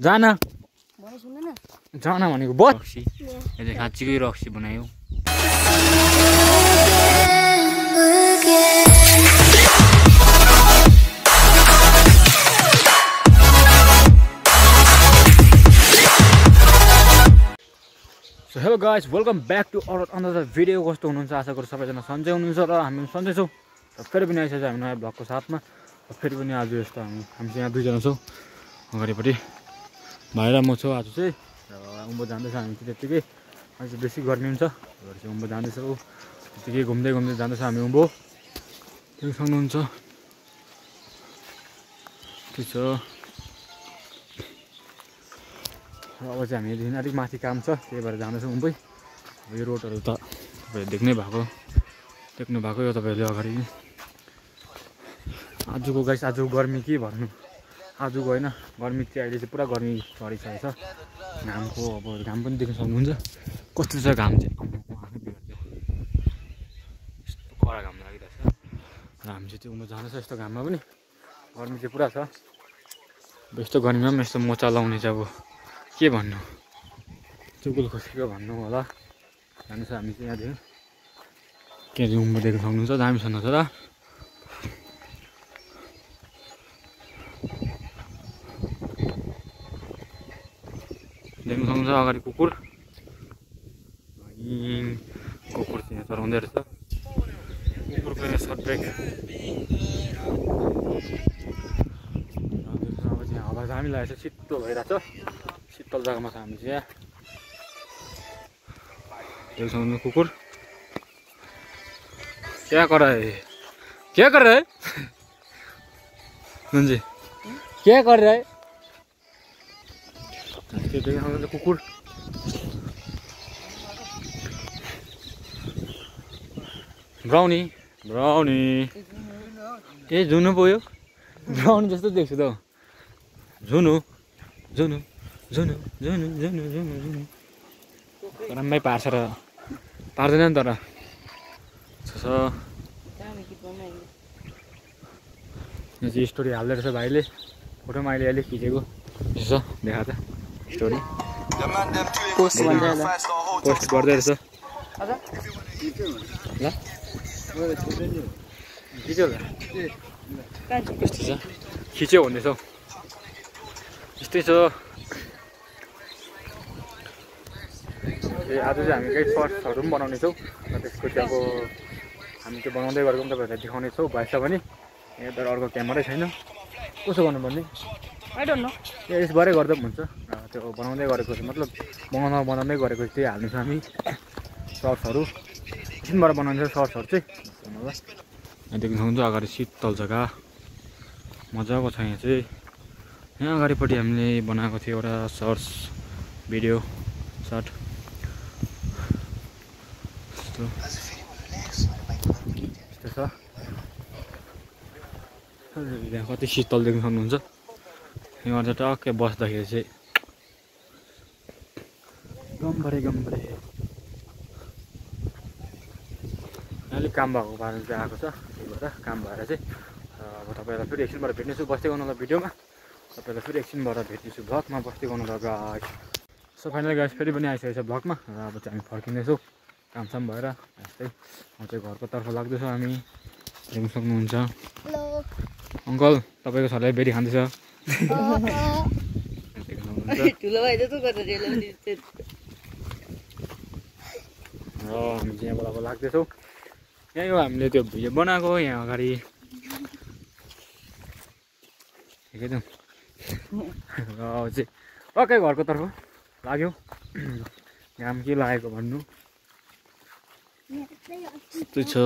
जान जान भनेको बस रक्सी यसले खाँचीकै रक्सी बनायो So hello guys, welcome back to our another video. कस्तो हुनुहुन्छ आशा गर्छु सबैजना सन्चै हुनुहुन्छ र हामी सन्चै छौं र फेरि पनि आइसक्यो हामी नयाँ भ्लगको साथमा फेरि पनि आज यस्तो हामी चाहिँ यहाँ दुईजना छौं अगाडिपट्टि भाइ र म छु आज चाहिँ र उम्बो जाँदैछ हामी चाहिँ त्यतिकै आज बेसी गर्मी हुन्छ र चाहिँ उम्बो जाँदैछौँ त्यतिकै घुम्दै घुम्दै जाँदैछ हामी उम्बो त्यही सक्नुहुन्छ के छ अब चाहिँ हामी यदि अलिक माथि काम छ त्यही भएर जाँदैछौँ उम्बै यो रोडहरू त तपाईँले देख्नु भएको यो तपाईँहरूले अगाडि आजको गाइस आजको गर्मी के भन्नु आजको होइन गर्मी चाहिँ अहिले चाहिँ पुरा गर्मी चढिसकेको छ घामको अब घाम पनि देख्न सक्नुहुन्छ कस्तो छ घाम चाहिँ यस्तो कडा घाम लागिरहेछ र हामी चाहिँ त्यो उम्बो जाँदैछ यस्तो घाममा पनि गर्मी चाहिँ पुरा छ अब यस्तो गर्मीमा पनि यस्तो मोचा लाउने चाहिँ अब के भन्नु चुकुल खोसेको भन्नु होला जानु छ हामी चाहिँ यहाँदेखि के अरे उम्बो देख्न सक्नुहुन्छ दामी छ त देख्न सक्नुहुन्छ अगाडि कुकुर चाहिँ यहाँ चलाउँदै रहेछ कुकुरको यहाँ सटब्रेक अब चाहिँ हावा दामी लागेको छ शीतल भइरहेछ शीतल जग्गामा छ हामी चाहिँ देख्न सक्नुहुन्छ कुकुर क्या कर रहा है जी क्या कर रहा है कुकुर ब्राउनी ए जुनु पो ब्राउनी जस्तो देख्छु त जुनु राम्रै पार्छ र पार्दैन नि तर यो चाहिँ स्टोरी हाल्दै रहेछ भाइले फोटोमा अहिले खिचेको यसो देखा त स्टोरी पोस्ट गर्दै रहेछ ल खिच्यो होला कस्तो छ खिच्यो भन्दैछ यस्तै छ आज चाहिँ हामी केही सर्ट्सहरू पनि बनाउने छौँ र त्यसको चाहिँ अब हामी त्यो बनाउँदै गरेको पनि तपाईँहरूलाई देखाउने छौँ भएछ भने यहाँ तर अर्को क्यामेरै छैन कसो गर्नुपर्ने आई डोन्ट नो यसबाटै गर्दा पनि हुन्छ त्यो बनाउँदै गरेको चाहिँ मतलब बनाउँदै गरेको त्यही हाल्ने छ हामी सर्ट्सहरू एकछिनबाट बनाउने सर्ट्सहरू चाहिँ यहाँ देख्न सक्नुहुन्छ अगाडि शीतल जग्गा मजाको छ यहाँ चाहिँ यहाँ अगाडिपट्टि हामीले बनाएको थियो एउटा सर्ट्स भिडियो सर्ट यस्तो छ यहाँ कति शीतल देख्न सक्नुहुन्छ यहाँ चाहिँ टक्कै बस्दाखेरि चाहिँ गम्बरे अलिक काम भएको कारण चाहिँ आएको छ त्यही भएर काम भएर चाहिँ अब तपाईँलाई फेरि एकछिनबाट भेट्नेछु बस्दै गर्नुलाई भिडियोमा तपाईँलाई फेरि एकछिनबाट भेट्नेछु भ्लगमा बस्दै गर्नुलाई गाइस सो फाइनल गाइस फेरि पनि आइसकेको छ भ्लगमा र अब चाहिँ हामी फर्किँदैछौँ कामसाम भएर यस्तै म चाहिँ घरको तर्फ लाग्दैछौँ हामी देख्न सक्नुहुन्छ अङ्कल तपाईँको छोराले बेरी खाँदैछ र हामी चाहिँ यहाँबाट अब लाग्दैछौँ यहीँ हो हामीले त्यो भिडियो बनाएको यहाँ अगाडि एकदम र अब चाहिँ टक्कै घरको तर्फ लाग्यो घाम के लागेको भन्नु यस्तै छ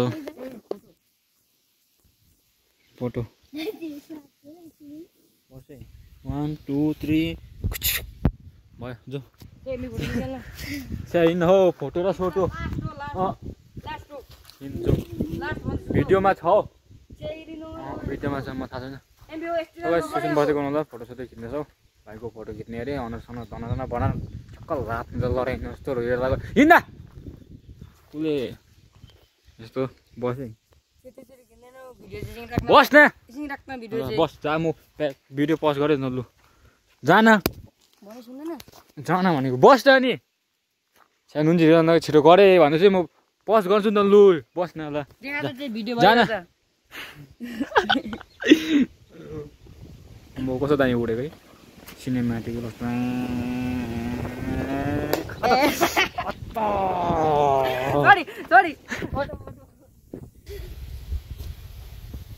फोटो 1 2 3 भयो जो हिँड्न हो फोटो र सोटो भिडियोमा छ भिडियोमा छ म थाहा छैन तपाईँ सेसन बसेको होला फोटो सोटो खिच्दैछौ भाइको फोटो खिच्ने अरे अनुहारसँग धना बना चक्कल रात लडाइनु जस्तो रोएर लाग्यो हिँड्दा उसले यस्तो बसेँ बस न बस जा म भिडियो पज गरेँ न लु जान जान भनेको बस न नि सानो हुन्छ छिटो गरेँ भने चाहिँ म पज गर्छु नि त लु बस न ल जान म कस्तो दामी उडेको है सिनेमेटिक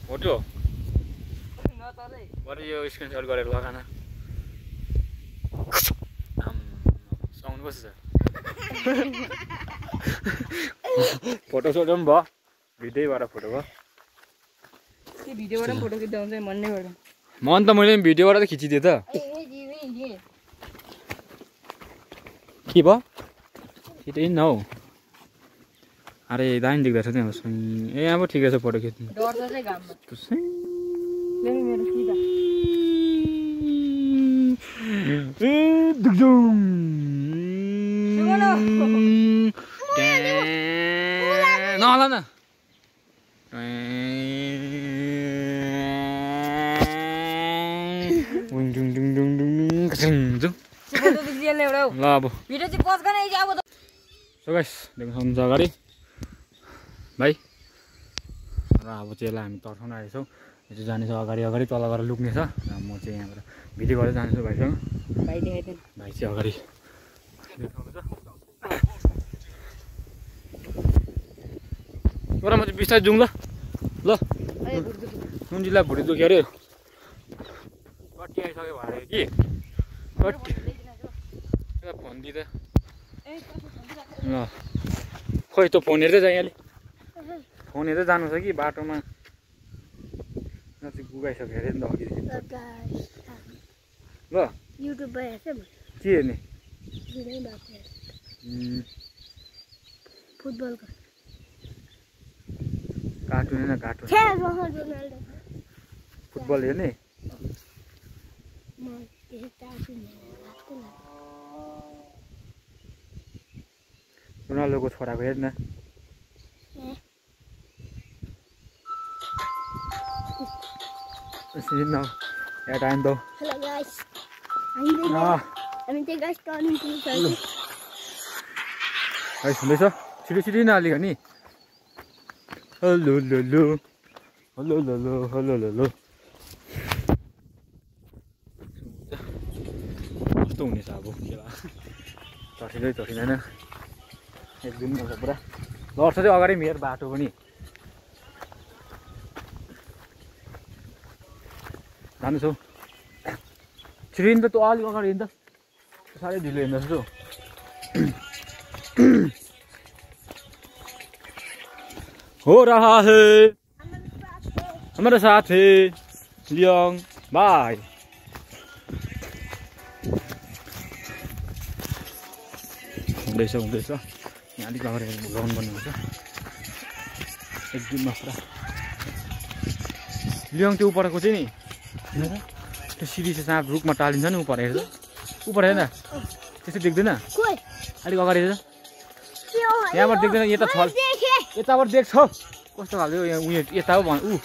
फोटो बरु यो स्क्रिनसट गरेर लगान साउन्ड कस्तो छ फोटो सोटो पनि भयो भिडियोबाट फोटो भयो भिडियोबाट फोटो खिच्दा हुन्छ भन्ने भएर मन त मैले भिडियोबाट त खिचिदिएँ त के भयो छिटै न हौ अरे दामी देख्दैछ नि अब ए अब ठिकै छ फोटो खिच्नु नहोला न ल अब सो गाइस देख्न सक्नुहुन्छ अगाडि भाइ र अब चाहिँ यसलाई हामी तर्साउन आएछौँ यो चाहिँ जानेछ अगाडि अगाडि तल गएर लुक्ने छ र म चाहिँ यहाँबाट भिडियो गरेर जान्छु भाइसँग भाइ चाहिँ अगाडि र म चाहिँ बिस्तारै जाउँ ल नुन्जीलाई भुँडी दुख्यो अरे कति आइसक्यो भरे कि कति फोन दिँदा ल खोइ त फोन हेर्दै जा यहाँले फोन हेर्दै जानु छ कि बाटोमा चाहिँ गुगाइसक्यो अरे नि त अघिदेखि ल के हेर्ने फुटबलको कार्टुन होइन कार्टुन फुटबल हेर्ने रोनाल्डोको छोराको हेर्न या टाइम दो हेलो गाइस हामी चाहिँ गाइस टर्निङ पुग्छौँ गाइस हुँदैछ छिटो छिटो नहालिक नि हेलो लो लो हेलो लो लो हेलो लो लो कस्तो हुनेछ अब खेला तर्सिँदै तर्सिँदैन एकदम पुरा लड्छ चाहिँ अगाडि मेरो बाटो पनि जानु छौ छिटो हिँड्दा त अलिक अगाडि हिँड्दा साह्रै ढिलो हिँड्दैछ त हो रहा है हमारे साथ है लियोङ बाई हुँदैछ हुँदैछ यहाँ अलिक अगाडि ग्राउन्ड बन्नुहुन्छ एकदम पुरा लियोङ त्यो उपरको चाहिँ नि त्यो सिडी चाहिँ साँप रुखमा टालिन्छ नि ऊपर हेर्छ ऊपर हेर्न त्यस्तो देख्दैन अलिक अगाडि हेर्छ यहाँबाट देख्दैन यता छल यताबाट देख्छ कस्तो खालको यहाँ उयो यता हो भन् ऊ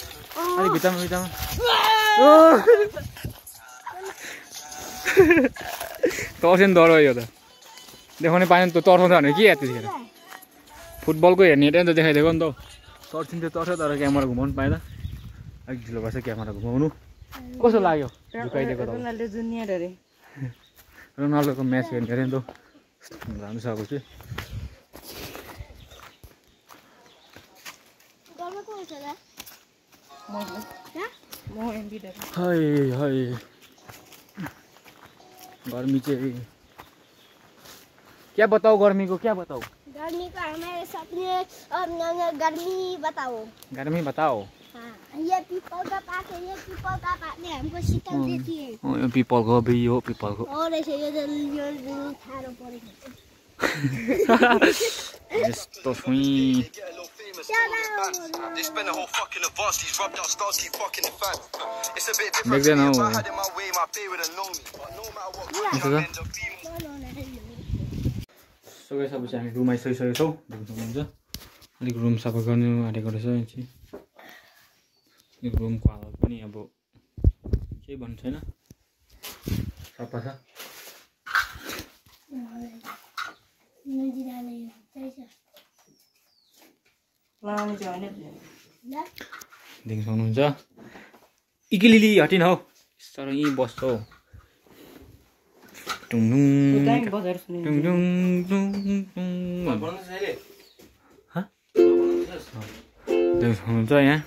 अलिक भित्तामा भित्तामा तर्स्यो नि डर यो त देखाउनै पाएन त तर्साउँछ भने के या त्यतिखेर फुटबलको हेर्ने त देखाइदिएको नि त तर्सिन्थ्यो तर्छ तर क्यामेरा घुमाउनु पाएन अलिक ढिलो भएछ क्यामेरा घुमाउनु कस्तो लाग्यो झुकाइदिएको त रोनाल्डोको म्याच हेर्ने अरे नि त जानु सकेको छु हाय हाय गर्मी चाहिँ क्या बताओ गर्मी को क्या बताओ गर्मी को हमारे सपने और गर्मी बताओ गर्मी बताओ ये पीपल का पात है ये पीपल का पात ने हमको शीतल देती है यो पीपल को भी हो पीपल को और ऐसे ये थारो परेको यस्तो सुई देख्दैन हौ सबै सबै हामी रुम आइसकेको छौँ देख्न सक्नुहुन्छ अलिक रुम सफा गर्नु आँटेको रहेछ यो रुमको हालत पनि अब केही भन्नु छैन, सफा छ। देख्न सक्नुहुन्छ इकिलिली हटिन हौ तर यहीँ बस्छ हौ। देख्न सक्नुहुन्छ यहाँ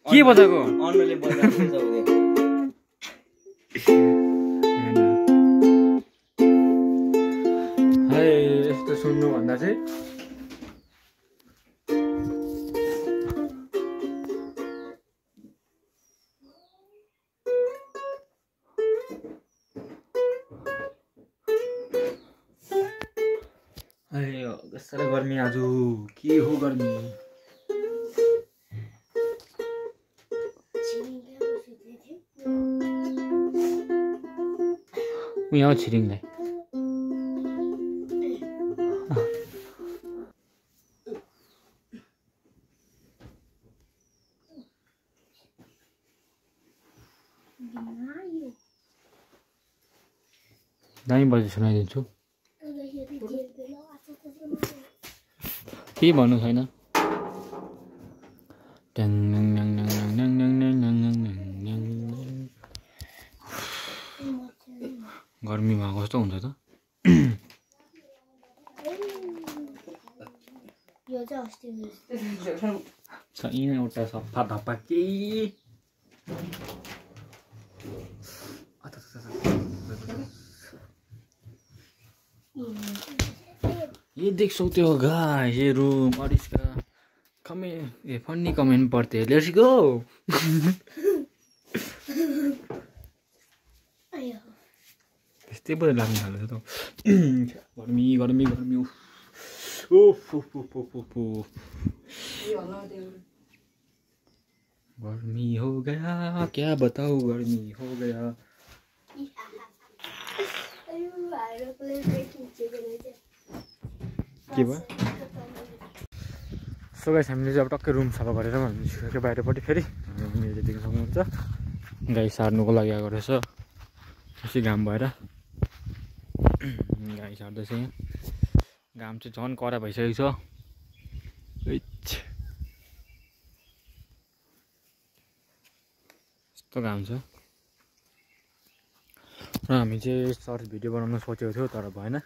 के बजाएको यस्तो सुन्नु भन्दा चाहिँ साह्रै गर्मी आज के हो गर्मी। यहाँ छिरिङलाई दामी बजी सुनाइदिन्छु, केही भन्नु छैन। गर्मी भएको जस्तो हुन्छ त। छैन एउटा सफा धप्पा केही। ये देख सकते हो गाइस, ये रूम और इसका ये फनी कमेंट पढ़ते हैं। Let's go. त्यस्तै पो लाग्न थाल्छ त। गर्मी गर्मी गर्मी गर्मी हो गया क्या बताऊं, गर्मी हो गया। के भयो सो गाइस, हामीले चाहिँ अब टक्कै रुम सफा गरेर निस्केको बाहिरपट्टि। फेरि हामीले देख्न सक्नुहुन्छ गाई सार्नुको लागि आएको रहेछ, बेसी घाम भएर गाई सार्दैछ। यहाँ घाम चाहिँ झन् कडा भइसकेको छ, यस्तो घाम छ। र हामी चाहिँ सर्ट भिडियो बनाउनु सोचेको थियो तर भएन,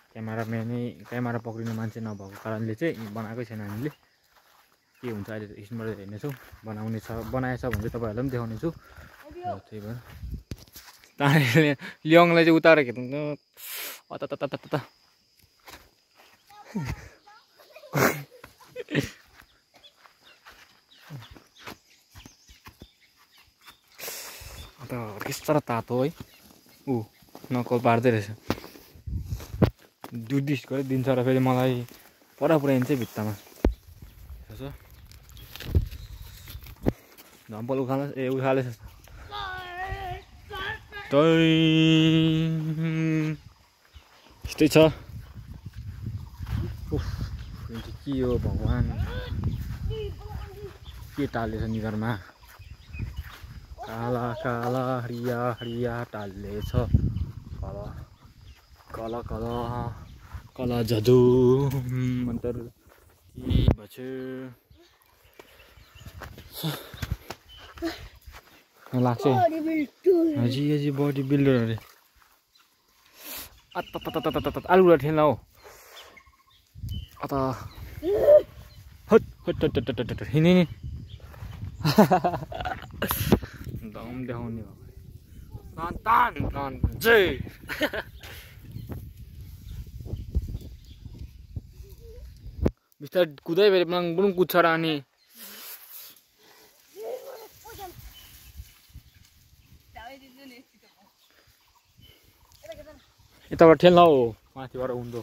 क्यामेरा पक्रिने मान्छे नभएको कारणले चाहिँ बनाएकै छैन हामीले। के हुन्छ अहिले एकछिनबाट हेर्नेछौँ, बनाएछ भने चाहिँ तपाईँहरूलाई पनि देखाउनेछु। त्यही भएर तानेले ल्याङलाई चाहिँ उतारेर खेल्नु अत कस्तो तातो है, नक्कल पार्दै रहेछ। दुधिस गरेर दिन्छ र फेरि मलाई पुऱ्याइन्छ भित्तामा। झम्पल उखालेछ यस्तै छ। के हो भगवान्, के टालेछ निगरमा, काला काला हरिया हरिया टालेछ, काला काला काला काला जादु मन्तर के भन्छ। लाग्छ हजी बडी बिल्डर अरे। आलु ठेल्ला हो अत हिँड्ने दम देखाउने हो बिस्तारै कुदै फेरि बुङ कुद्छ र अनि यताबाट ठेल्न हो माथिबाट हुँदो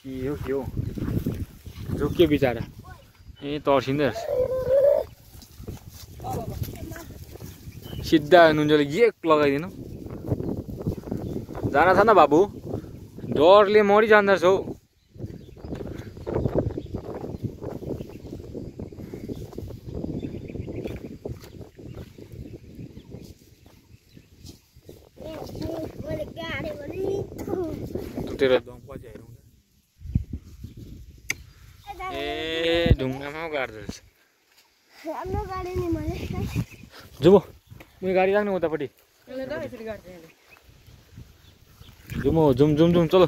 के हो झुक्यो बिचरा। तर्सिँदै रहेछ सिधा नुन्जोले एक लगाइदिनु। जान छ न बाबु, डरले मरिजाँदछ हौ तेरो दम पछि हेरौँ ए ढुङ्गामा गाड्दैछ राम्रो गाडी नि मैले जुम म गाडी राख्नु उतापट्टि जुम जुम जुम जुम चलो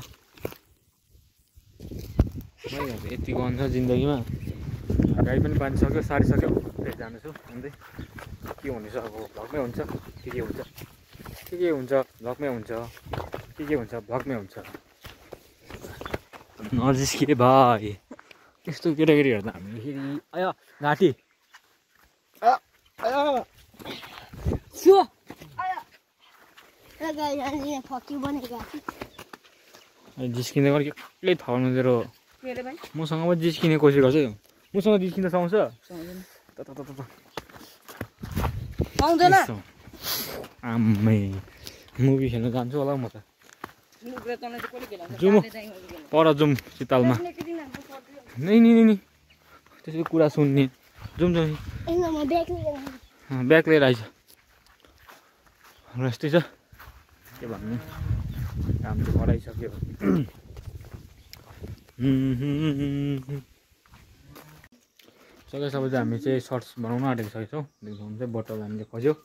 यति गन्छ जिन्दगीमा गाडी पनि बाँधिसक्यो सारिसक्यो फेरि जानेछु अन्दै के हुनेछ अब भ्लगमै हुन्छ के हुन्छ के हुन्छ भ्लगमै हुन्छ के हुन्छ भ्लगमै हुन्छ नजिस्किए भाइ यस्तो केटाकेटीहरू त हामीले फेरि आयो घाँटी जिस्किँदै गरेर एक्लै थाउनु तेरो मसँग पनि जिस्किने कोसिस गर्छ मसँग जिस्किन सक्छ आम्मै मुभी खेल्न जान्छु होला म त जाउँ पर जाउँ चितालमा नै नि त्यसको कुरा सुन्ने जाउँ ब्याग लिएर आइज यस्तै छ के भन्नु काम चाहिँ गराइसक्यो सबै चाहिँ हामी चाहिँ सर्ट्स बनाउन आँटेको छौँ देखाउनु चाहिँ बोतल हामीले खोज्यौँ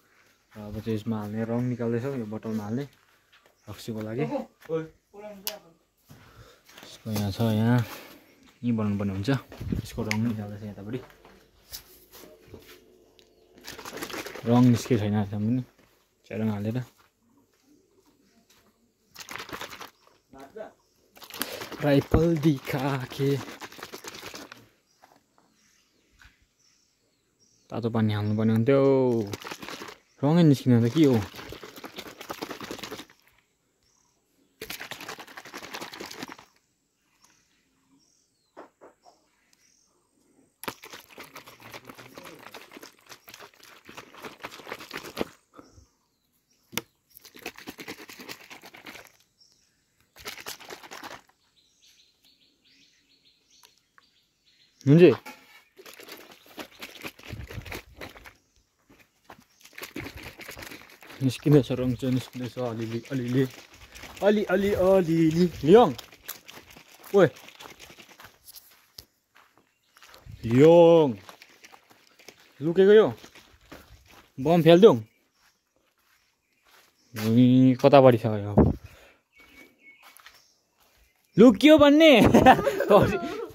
र अब चाहिँ यसमा हाल्ने रङ निकाल्दैछौँ यो बोतलमा हाल्ने रक्सीको लागि यसको यहाँ छ यहाँ यहीँ बनाउनु पर्ने हुन्छ यसको रङ निकाल्दैछ यतापट्टि रङ निस्केको छैन अहिलेसम्म पनि च्यारङ हालेर राइफल दिखाके तातो पानी हाल्नुपर्ने हुन्थ्यो रङै निस्किन त के हो हुन्छ निस्किँदैछ रङ चाहिँ निस्किँदैछ अलिअलि लियोङ ओए लियोङ लुकेको यो बम फालिदेऊ कतापट्टि छ यो लुक्यो भन्ने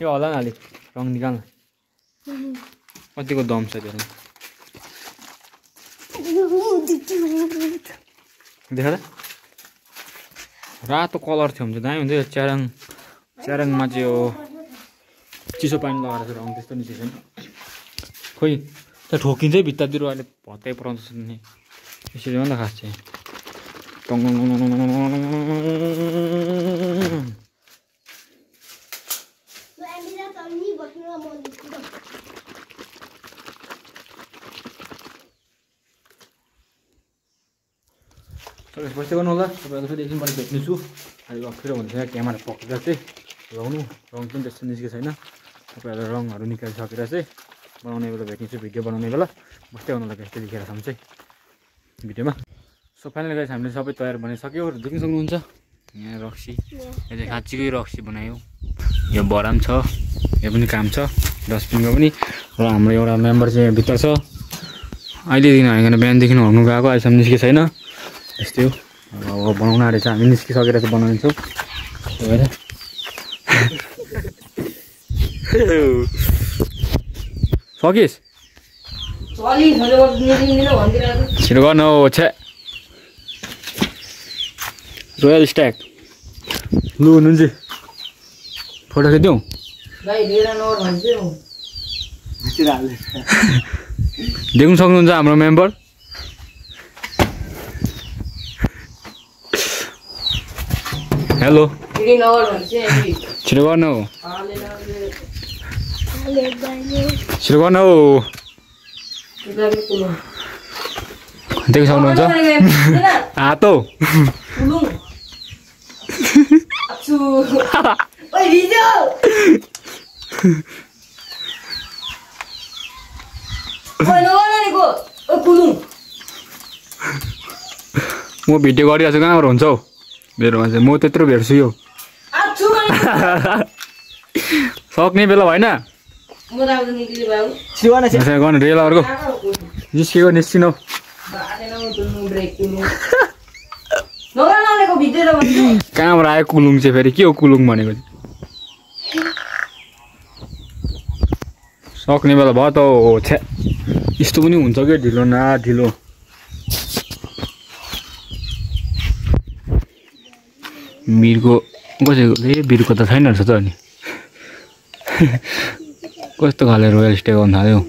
यो होला न अलिक रङ निकाल्न कतिको दम छ त्यो देख त रातो कलर थियो भने चाहिँ दामी हुन्थ्यो च्यारङमा चाहिँ यो चिसो पानी लगाएर चाहिँ रङ त्यस्तो निस्केको छैन खोइ त्यहाँ ठोकिन्छ भित्तातिर अहिले भत्तै पराउँछ नि यसरी हो नि त खास चाहिँ बस्दै गर्नु होला तपाईँहरू फेरि एकछिन पनि भेट्नेछु अहिले अप्ठ्यारो हुन्छ क्यामेरा पक्रेर चाहिँ लगाउनु रङ पनि त्यस्तो निस्केको छैन तपाईँहरू रङहरू निकालिसकेर चाहिँ बनाउने बेला भेट्नेछु भिडियो बनाउने बेला बस्दै गर्नु होला त्यतिखेरसम्म चाहिँ भिडियोमा सो फाइनली गाइस हामीले सबै तयार बनाइसक्यो र देख्न सक्नुहुन्छ यहाँ रक्सी यो चाहिँ काँचीकै रक्सी बनायो यो बडा पनि छ यो पनि काम छ डस्टबिनको पनि र हाम्रो एउटा मेम्बर चाहिँ भित्र छ अहिलेदेखि होइन बिहानदेखि हर्नु गएको अहिलेसम्म निस्केको छैन यस्तै हो अब बनाउन आँटेको छ हामी निस्किसकेर चाहिँ बनाउँछौँ त्यही भएर सकिस् छिटो गर्न हो छ्या रोयल स्ट्याक लु हुनुहुन्छ फोटो खिच्यौँ देख्नु सक्नुहुन्छ हाम्रो मेम्बर हेलो छिटो गर्न हो छिटो गर्न हो देख्न सक्नुहुन्छ हात हौ आछु ओइ भिडियो ओइ नगर्नेको ओ कुलुङ म भिडियो गरिरहेको छु कहाँबाट हुन्छ हौ मेरो मान्छे म त्यत्रो भेट्छु यो आछु सक्ने बेला भएन म त आउँदैन निक्ली बाबु सिवाना चाहिँ गर्नु रेल अर्को निस्कियो निस्किनु नगर्नेको भिडियो भन्छु कहाँबाट आयो कुलुङ चाहिँ फेरि के हो कुलुङ भनेको सक्ने बेला भयो त छ्या यस्तो पनि हुन्छ क्या ढिलो न ढिलो बिरको कसैको बिरको त छैन रहेछ त अनि कस्तो खाले रोयल स्टे गर्नु थाल्यो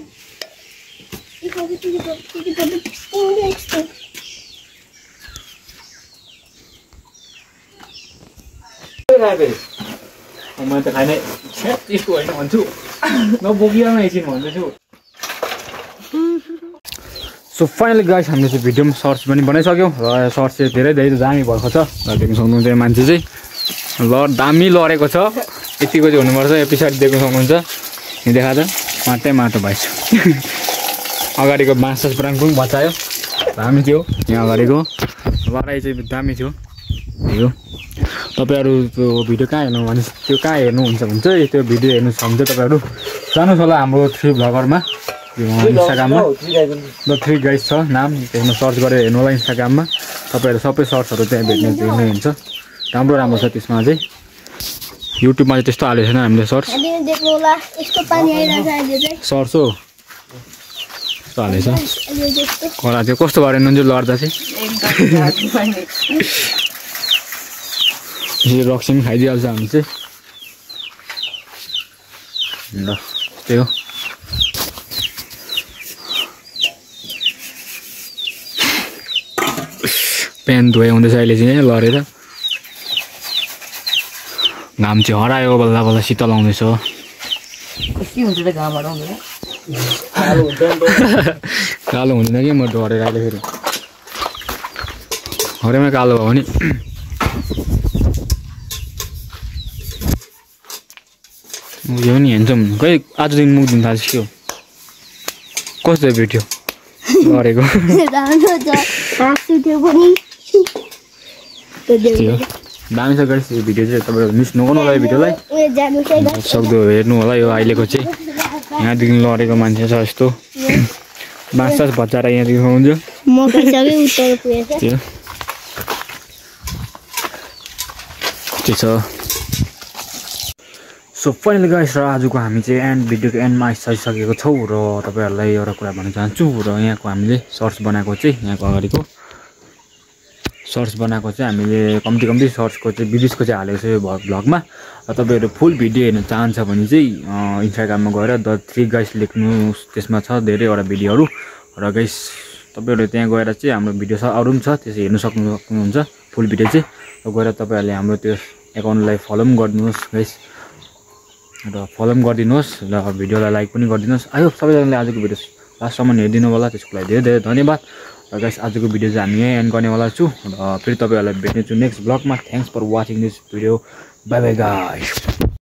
मैले त खाने त्यस्तो होइन भन्छु नबोकियामा एकछिन भन्दैछु सो फाइनली गाइस हामीले चाहिँ भिडियोमा सर्ट्स पनि बनाइसक्यौँ र सर्ट्स चाहिँ धेरै दामी भएको छ र देख्न सक्नुहुन्छ यो मान्छे चाहिँ दामी लडेको छ यतिको चाहिँ हुनुपर्छ यो पछाडि देख्न सक्नुहुन्छ यहाँ देखा त माटै माटो भएछ अगाडिको बाँस पुरानो पनि बचायो दामी थियो यहाँ अगाडिको लडाइ चाहिँ दामी थियो यो तपाईँहरू त्यो भिडियो कहाँ हेर्नु भने त्यो कहाँ हेर्नुहुन्छ भने चाहिँ त्यो भिडियो हेर्नु छ भने चाहिँ तपाईँहरू जानुहोस् होला हाम्रो 3 भ्लगरमा इन्स्टाग्राममा द 3 गाइज छ नाम त्यसमा सर्च गरेर हेर्नु होला इन्स्टाग्राममा तपाईँहरू सबै सर्ट्सहरू त्यहाँ भेट्नुहुन्छ राम्रो राम्रो छ त्यसमा चाहिँ युट्युबमा चाहिँ त्यस्तो हालेको छैन हामीले सर्ट्स सर्ट्स हो त्यस्तो हालेको छ कला थियो कस्तो गरेर नुन चाहिँ लड्दा चाहिँ रक्सी पनि खाइदिइहाल्छ हामी चाहिँ ल त्यही हो प्यान्ट धोए हुँदैछ अहिले चाहिँ लडेर घाम चाहिँ हरायो बल्ल बल्ल शीतल आउँदैछ के हुन्छ त घाम हराउँदैन कालो हुँदैन कि म डरेर अहिले फेरि हरेमै कालो भयो भने यो पनि हेन्छौँ खै आजदेखि मुख दिन थाल्छ के हो कस्तो भेट्यो लडेको दामी छ गाइस यो भिडियो चाहिँ तपाईँहरू मिस नगर्नु होला यो भिडियोलाई सक्दो हेर्नु होला यो अहिलेको चाहिँ यहाँदेखि लडेको मान्छे छ यस्तो बाँस भचाएर यहाँदेखि हुन्छ त्यो छ सो फाइनली गाइस र आजको हामी चाहिँ भिडियोको एन्डमा आइसकेको छौँ र तपाईँहरूलाई एउटा कुरा भन्न चाहन्छु र यहाँको हामीले सर्ट्स बनाएको चाहिँ यहाँको अगाडिको सर्ट्स बनाएको चाहिँ हामीले कम्ती सर्ट्सको चाहिँ विदेशको चाहिँ हालेको छ यो भ्लगमा र तपाईँहरू फुल भिडियो हेर्न चाहन्छ भने चाहिँ इन्स्टाग्राममा गएर द 3 गाइस लेख्नुहोस् त्यसमा छ धेरैवटा भिडियोहरू र गाइस तपाईँहरू त्यहाँ गएर चाहिँ हाम्रो भिडियो छ अरू पनि छ त्यसै हेर्नु सक्नुहुन्छ फुल भिडियो चाहिँ र गएर तपाईँहरूले हाम्रो त्यो एकाउन्टलाई फलो पनि गरिदिनुहोस् गाइस र फलो पनि गरिदिनुहोस् र भिडियोलाई लाइक पनि गरिदिनुहोस् आयो सबैजनाले आजको भिडियो लास्टसम्म हेरिदिनु होला त्यसको लागि धेरै धेरै धन्यवाद र गाइस आजको भिडियो चाहिँ हामी यहीँ एन्ड गर्नेवाला छु र फेरि तपाईँहरूलाई भेट्नेछु नेक्स्ट ब्लगमा thanks for watching this video bye bye guys